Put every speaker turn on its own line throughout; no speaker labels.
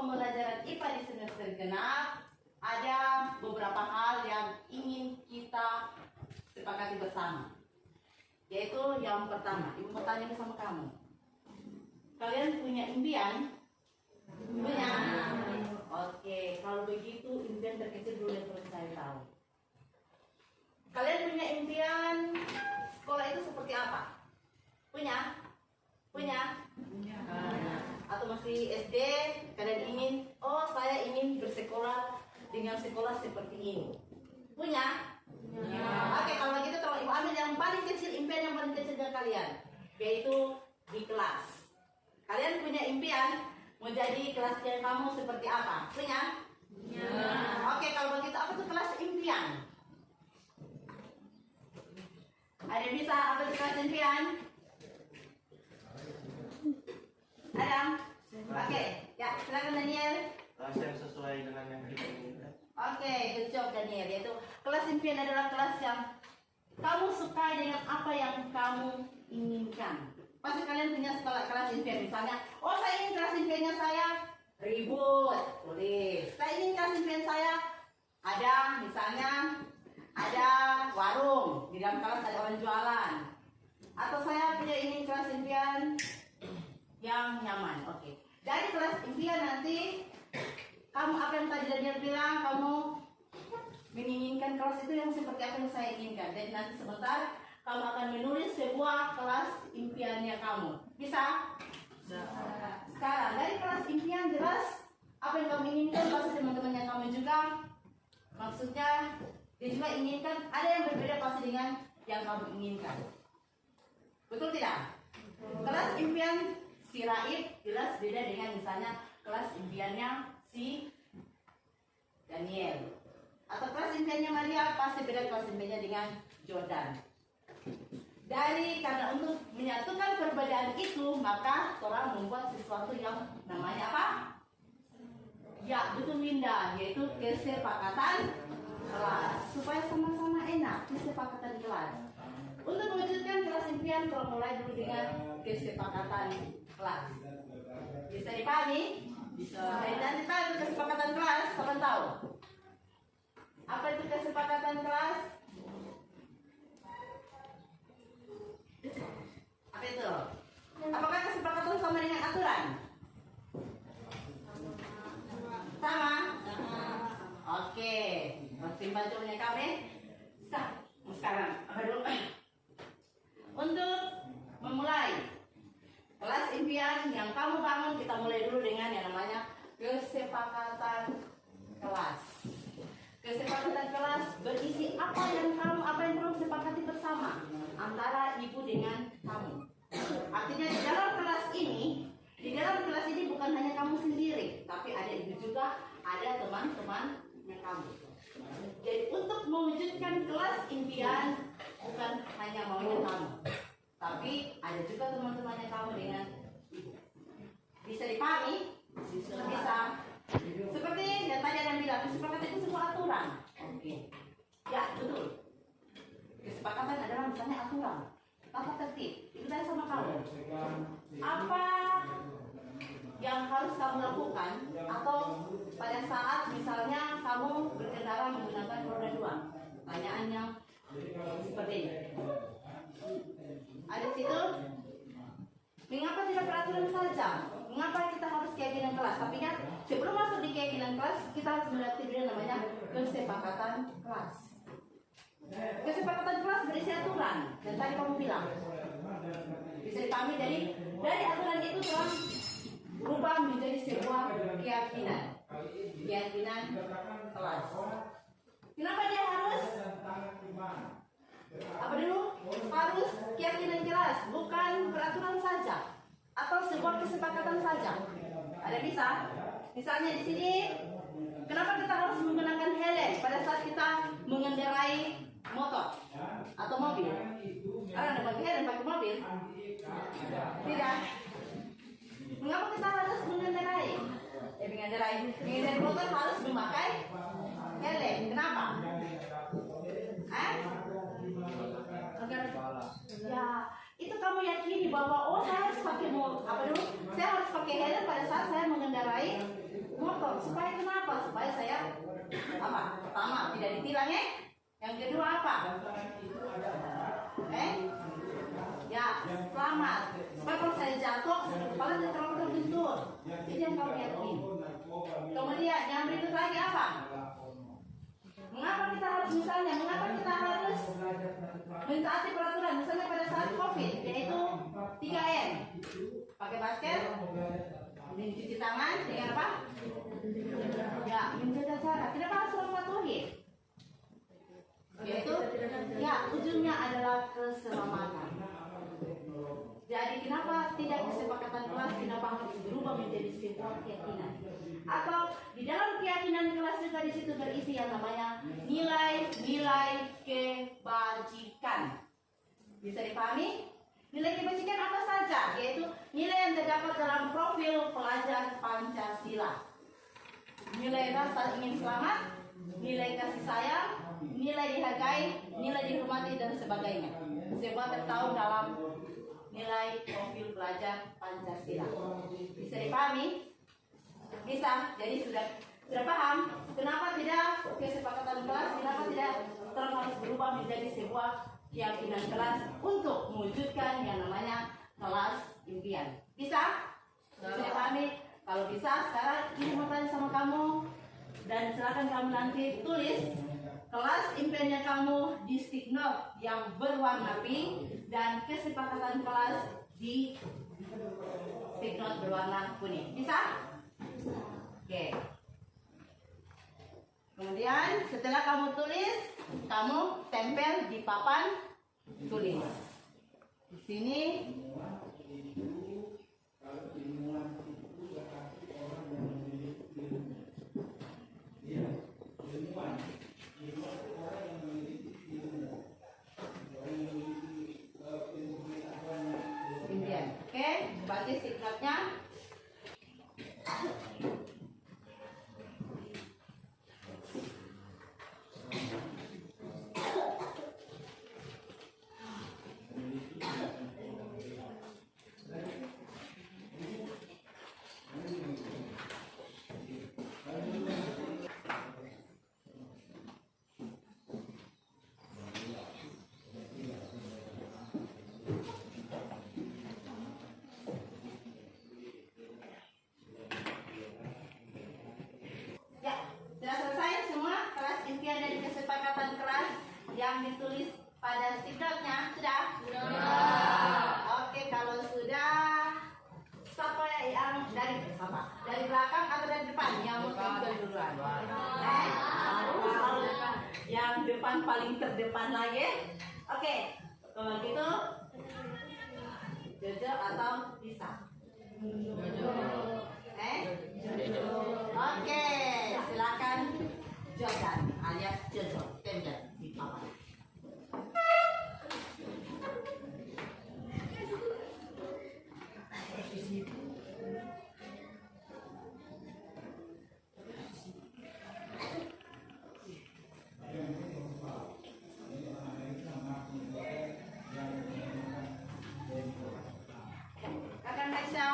pembelajaran IPA di semester genap, ada beberapa hal yang ingin kita sepakati bersama. Yaitu yang pertama, Ibu bertanya sama kamu. Kalian punya impian? Punya? Oke, kalau begitu impian terkecil dulu yang perlu saya tahu. Kalian punya impian sekolah itu seperti apa? Punya? Punya? Atau masih SD, kalian ingin, oh saya ingin bersekolah dengan sekolah seperti ini. Punya? Oke, kalau gitu tolong Ibu ambil yang paling kecil, impian yang paling kecil dari kalian, yaitu di kelas. Kalian punya impian menjadi kelas yang kamu seperti apa? Punya? Oke, kalau begitu apa tuh kelas impian? Ada yang bisa apa itu kelas impian? Adam? Oke, ya silakan Daniel.
Kelas yang sesuai dengan yang kita inginkan.
Oke, good job Daniel. Yaitu kelas impian adalah kelas yang kamu sukai dengan apa yang kamu inginkan. Pasti kalian punya kelas impian. Misalnya, oh saya ingin kelas impiannya saya ribut, tulis. Saya ingin kelas impian saya ada, misalnya ada warung, di dalam kelas ada orang jualan. Atau saya punya ingin kelas impian yang nyaman. Oke. Dari kelas impian nanti kamu apa yang tadi Daniel bilang, kamu menginginkan kelas itu yang seperti apa yang saya inginkan. Dan nanti sebentar kamu akan menulis sebuah kelas impiannya kamu. Bisa? Sekarang dari kelas impian jelas apa yang kamu inginkan, pasti teman-temannya kamu juga. Maksudnya dia juga inginkan, ada yang berbeda pasti dengan yang kamu inginkan. Betul tidak? Kelas impian si Raib jelas beda dengan misalnya kelas impiannya si Daniel. Atau kelas impiannya Maria pasti beda kelas impiannya dengan Jordan. Karena untuk menyatukan perbedaan itu, maka orang membuat sesuatu yang namanya apa? Ya, betul Linda, yaitu kesepakatan kelas. Supaya sama-sama enak, kesepakatan kelas. Untuk mewujudkan kelas impian, kalau mulai dulu dengan kesepakatan kelas. Bisa dipahami? Bisa. Dan kita itu kesepakatan kelas, kapan tahu? Apa itu kesepakatan kelas? Apa itu? Apakah kesepakatan sama dengan aturan? Sama? Oke. Simpan dulunya kami. Sekarang apa dulu? Untuk memulai kelas impian yang kamu bangun, kita mulai dulu dengan yang namanya kesepakatan kelas. Kesepakatan kelas berisi apa yang perlu sepakati bersama antara ibu dengan kamu. Artinya di dalam kelas ini bukan hanya kamu sendiri, tapi ada ibu juga, ada teman-teman yang kamu. Jadi untuk mewujudkan kelas impian bukan hanya maunya kamu, tapi ada juga teman-temannya kamu dengan ibu. Bisa dipahami? Bisa. Seperti yang tadi ada bilang, kesepakatan itu sebuah aturan. Oke. Ya, betul. Kesepakatan adalah misalnya aturan, tata tertib. Itu tanya sama kamu. Apa yang harus kamu lakukan, atau pada saat misalnya kamu berkendara menggunakan roda 2? Pertanyaan yang seperti ini. Ada situ. Mengapa tidak peraturan saja? Mengapa kita harus keyakinan kelas? Tapi kan sebelum masuk di keyakinan kelas, kita harus melatih dulu namanya kesepakatan kelas. Kesepakatan kelas berisi aturan. Dan tadi kamu bilang bisa dipahami dari aturan itu telah berubah menjadi sebuah keyakinan. Keyakinan kelas. Kenapa dia harus? Apa dulu? Harus keyakinan kelas, bukan peraturan saja atau sebuah kesepakatan saja. Ada bisa? Misalnya di sini, kenapa kita harus menggunakan helm pada saat kita mengendarai motor atau mobil? Karena ada pakai helm pakai mobil? Tidak. Mengapa kita harus mengendarai? Mengendarai motor harus memakai helm. Kenapa? Ya, itu kamu yakini bahwa saya harus pakai apa dulu? Saya harus pakai helm pada saat saya mengendarai Jadi tilang ya. Yang kedua apa? Ya, selamat. Supaya kalau saya jatuh, kepala tidak terlalu terbentur. Itu yang kau lihat ini. Kemudian yang berikut lagi apa? Mengapa kita harus mentaati peraturan misalnya pada saat COVID, yaitu 3M. Pakai masker, mencuci tangan dengan apa? Ya, menjaga jarak. Kenapa harus mematuhi? Yaitu, ya ujungnya adalah keselamatan. Jadi kenapa tidak kesepakatan kelas, kenapa harus berubah menjadi sebuah keyakinan? Atau di dalam keyakinan kelas juga di situ berisi yang namanya nilai-nilai kebajikan. Bisa dipahami? Nilai kebajikan apa saja? Yaitu nilai yang terdapat dalam profil pelajar Pancasila. Nilai rasa ingin selamat, nilai kasih sayang, nilai dihargai, nilai dihormati dan sebagainya. Semua tertahu dalam nilai profil pelajar Pancasila. Bisa dipahami? Bisa. Jadi sudah paham kenapa tidak kesepakatan kelas, kenapa tidak terus harus berubah menjadi sebuah keyakinan kelas untuk mewujudkan yang namanya kelas impian. Bisa? Bisa dipahami? Kalau bisa, sekarang ini mau tanya sama kamu dan silakan kamu nanti tulis kelas impiannya kamu di stick note yang berwarna pink dan kesepakatan kelas di stick note berwarna kuning. Bisa? Oke. Kemudian setelah kamu tulis, kamu tempel di papan tulis. Di sini impian. Oke, baca sikapnya. Kesepakatan kelas yang ditulis pada stikernya sudah? Oke, kalau sudah, siapa yang dari belakang atau dari depan yang mau tempel duluan? Yang depan paling terdepan lagi. Oke, kalau gitu Jojo atau Lisa? Oke, silakan Jordan alias Jojo tempel di papan. Kakak Maisha.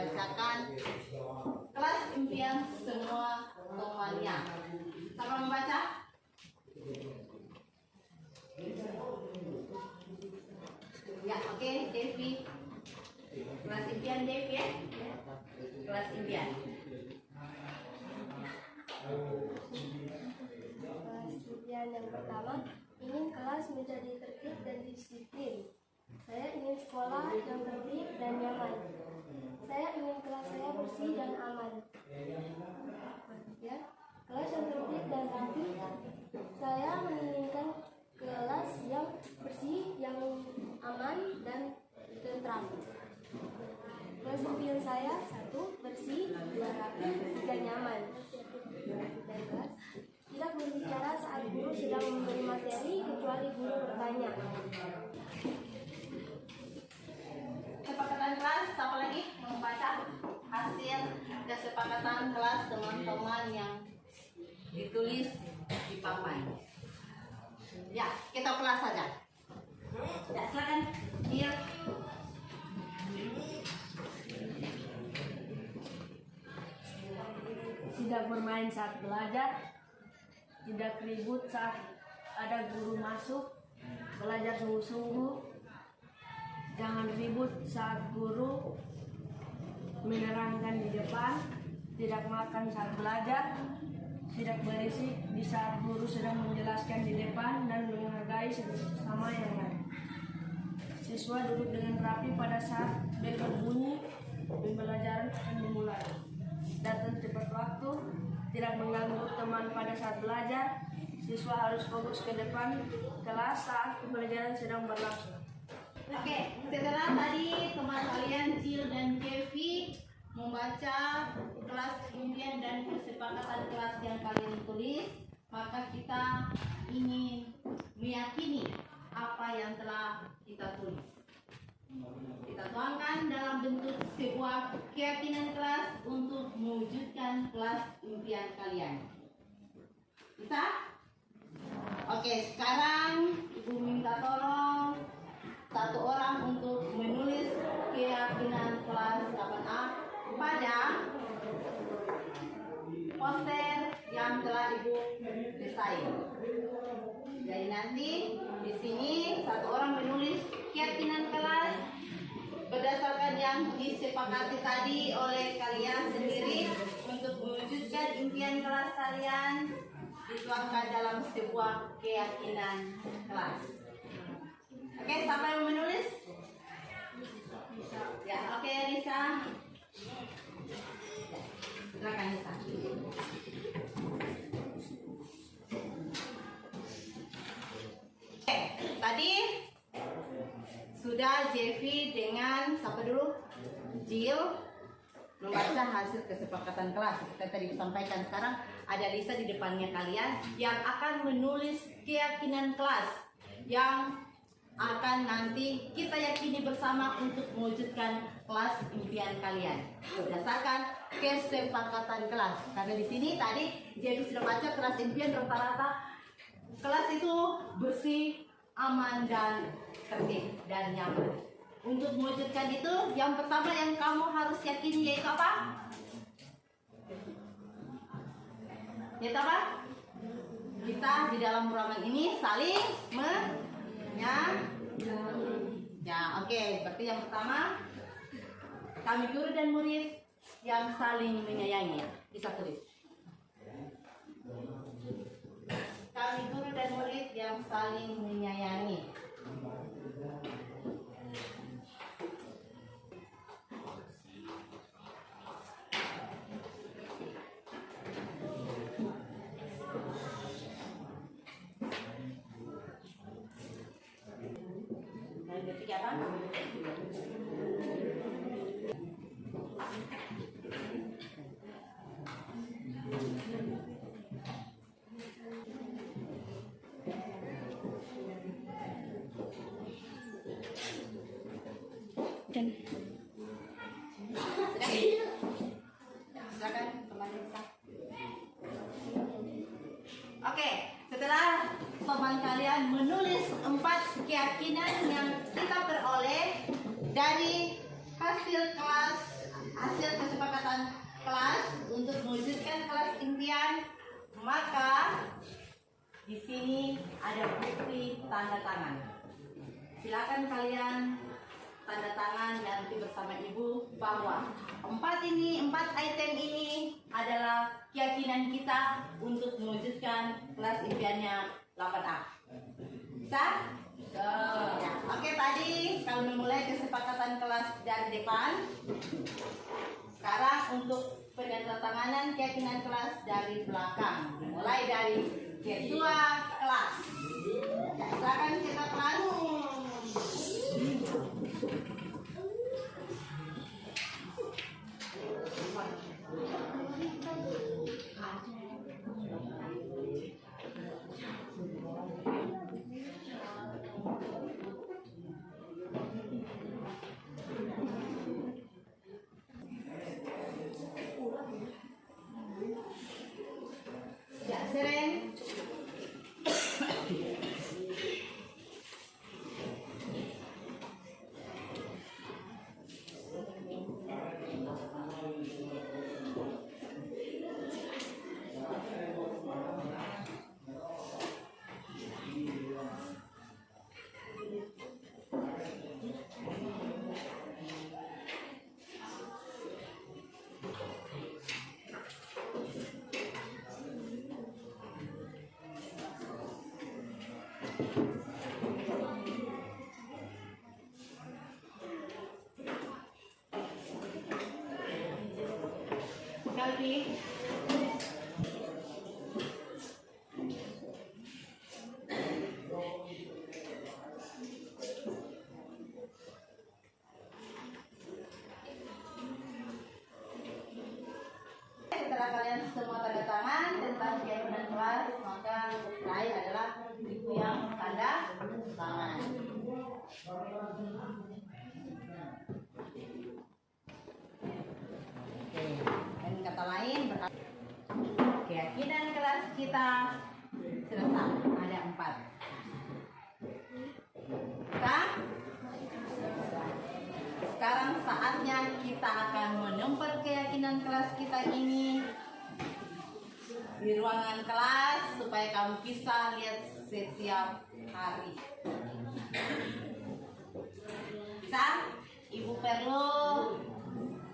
membacakan kelas impian semua temannya. Siapa membaca? Ya, oke, Devi. Kelas impian Devi ya. Kelas impian.
Kelas impian yang pertama, ingin kelas menjadi tertib dan disiplin. Saya ingin sekolah yang tertib dan nyaman. Saya ingin kelas saya bersih dan aman. Ya, kelas yang tertib dan rapi. Saya menginginkan kelas yang bersih, yang aman dan tentram. Kelas impian saya, 1. Bersih, 2. Rapi, 3. Nyaman. Dan kelas tidak berbicara saat guru sedang memberi materi kecuali guru bertanya.
Kesepakatan kelas, siapa lagi membaca hasil kesepakatan kelas teman-teman yang ditulis di papan? Ya, kita kelas saja. Ya, silakan. Iya.
Tidak bermain saat belajar, tidak ribut saat ada guru masuk, belajar sungguh-sungguh, jangan ribut saat guru menerangkan di depan, tidak makan saat belajar, tidak berisik di saat guru sedang menjelaskan di depan, dan menghargai sesama yang lain. Siswa duduk dengan rapi pada saat bel berbunyi, pembelajaran akan dimulai. Datang tepat waktu, tidak mengganggu teman pada saat belajar. Siswa harus fokus ke depan kelas saat pembelajaran sedang berlangsung.
Oke, setelah tadi teman kalian Jill dan Kevi membaca kelas impian dan kesepakatan kelas yang kalian tulis, maka kita ingin meyakini apa yang telah kita tulis. Kita tuangkan dalam bentuk sebuah keyakinan kelas untuk mewujudkan kelas impian kalian. Bisa? Oke, sekarang Ibu minta tolong satu orang untuk menulis keyakinan kelas 8A pada poster yang telah Ibu desain. Jadi nanti di sini satu orang menulis keyakinan kelas berdasarkan yang disepakati tadi oleh kalian sendiri untuk mewujudkan impian kelas kalian, dituangkan dalam sebuah keyakinan kelas. Oke, siapa yang menulis? Ya, oke, Risa. Silakan Risa. Oke, tadi sudah Jeffy dengan siapa dulu? Jill membaca hasil kesepakatan kelas. Kita tadi sampaikan, sekarang ada Lisa di depannya kalian yang akan menulis keyakinan kelas yang akan nanti kita yakini bersama untuk mewujudkan kelas impian kalian berdasarkan kesepakatan kelas. Karena di sini tadi Jeffy sudah baca kelas impian, rata-rata kelas itu bersih, aman dan tertib dan nyaman. Untuk mewujudkan itu, yang pertama yang kamu harus yakini yaitu apa? Yaitu apa? Kita di dalam ruangan ini saling ya, oke. Berarti yang pertama, kami guru dan murid yang saling menyayangi. Bisa tulis. Kami guru dan murid yang saling menyayangi. Dan ketiga apa?
Dan
Silakan kembali. Oke, setelah teman kalian menulis 4 keyakinan yang kita peroleh dari hasil kelas hasil kesepakatan kelas untuk mewujudkan kelas impian, maka di sini ada bukti tanda tangan. Silakan kalian tanda tangan nanti bersama ibu bahwa empat item ini adalah keyakinan kita untuk mewujudkan kelas impiannya 8A. Bisa? Ya. Oke, tadi kalau memulai kesepakatan kelas dari depan. Sekarang untuk penandatanganan keyakinan kelas dari belakang. Mulai dari ketua kelas. Ya, silakan kita pelanu. Ya, sering. Kalbi. Setelah kalian semua tanda tangan tentang keyakinan kelas, maka terakhir adalah itu yang tanda tangan. Dan kata lain keyakinan kelas kita selesai, ada 4. Sekarang saatnya kita akan menempel keyakinan kelas kita ini di ruangan kelas supaya kamu bisa lihat setiap hari. Bisa? Ibu perlu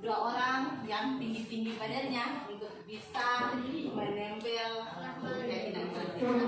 2 orang yang tinggi-tinggi badannya untuk bisa menempel keyakinan kelas kita.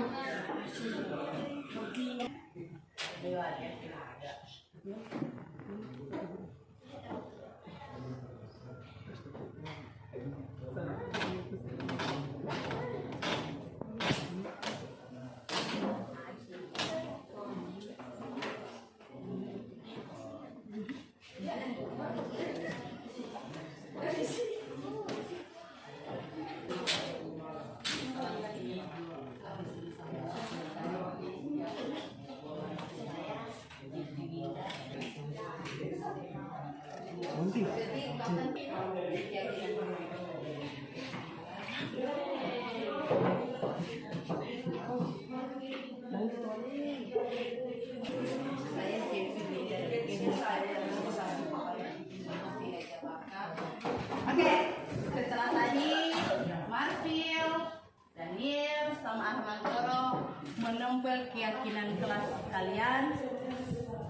Oke, setelah tadi Marfil, Daniel, sama Ahmad Toro menempel keyakinan kelas kalian.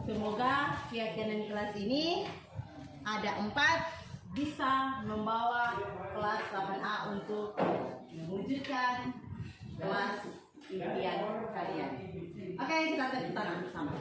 Semoga keyakinan kelas ini ada 4 bisa membawa kelas 8A untuk mewujudkan kelas impian kalian. Oke, kita tepuk tangan bersama.